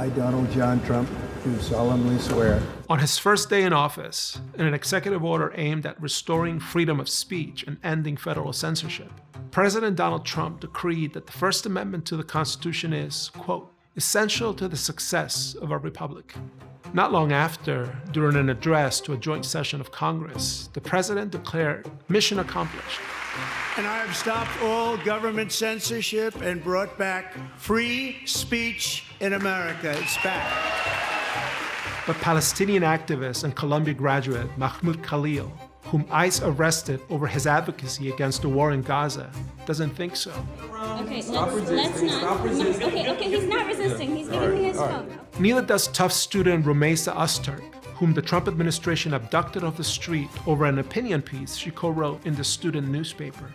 I, Donald John Trump, do solemnly swear. On his first day in office, in an executive order aimed at restoring freedom of speech and ending federal censorship, President Donald Trump decreed that the First Amendment to the Constitution is, quote, essential to the success of our republic. Not long after, during an address to a joint session of Congress, the president declared, mission accomplished. And I have stopped all government censorship and brought back free speech in America. It's back. But Palestinian activist and Columbia graduate Mahmoud Khalil, whom ICE arrested over his advocacy against the war in Gaza, doesn't think so. Okay, let's not. Okay, he's not resisting. He's giving me his phone. Neither does tough student Rumeysa Öztürk, whom the Trump administration abducted off the street over an opinion piece she co-wrote in the student newspaper.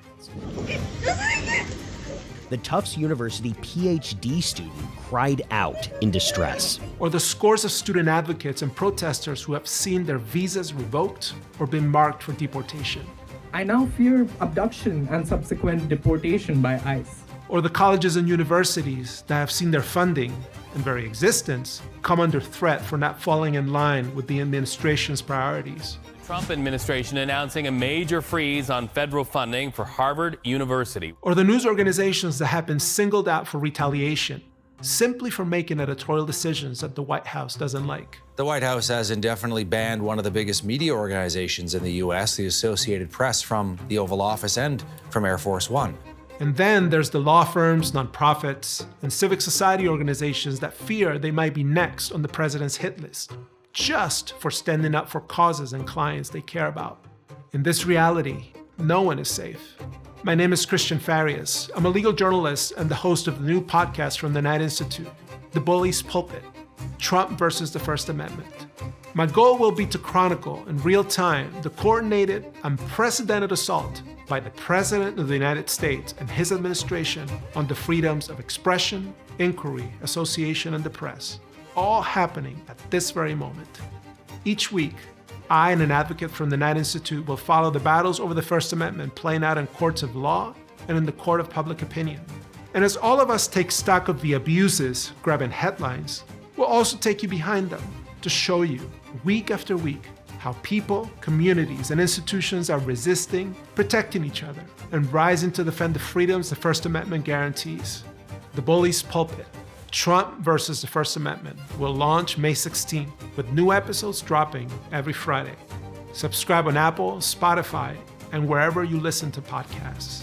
The Tufts University PhD student cried out in distress. Or the scores of student advocates and protesters who have seen their visas revoked or been marked for deportation. I now fear abduction and subsequent deportation by ICE. Or the colleges and universities that have seen their funding and very existence come under threat for not falling in line with the administration's priorities. Trump administration announcing a major freeze on federal funding for Harvard University. Or the news organizations that have been singled out for retaliation simply for making editorial decisions that the White House doesn't like. The White House has indefinitely banned one of the biggest media organizations in the U.S., the Associated Press, from the Oval Office and from Air Force One. And then there's the law firms, nonprofits, and civic society organizations that fear they might be next on the president's hit list, just for standing up for causes and clients they care about. In this reality, no one is safe. My name is Cristian Farias. I'm a legal journalist and the host of the new podcast from the Knight Institute, The Bully's Pulpit, Trump versus the First Amendment. My goal will be to chronicle in real time the coordinated, unprecedented assault by the President of the United States and his administration on the freedoms of expression, inquiry, association, and the press, all happening at this very moment. Each week, I and an advocate from the Knight Institute will follow the battles over the First Amendment playing out in courts of law and in the court of public opinion. And as all of us take stock of the abuses grabbing headlines, we'll also take you behind them to show you, week after week, how people, communities, and institutions are resisting, protecting each other, and rising to defend the freedoms the First Amendment guarantees. The Bully's Pulpit, Trump versus the First Amendment, will launch May 16th, with new episodes dropping every Friday. Subscribe on Apple, Spotify, and wherever you listen to podcasts.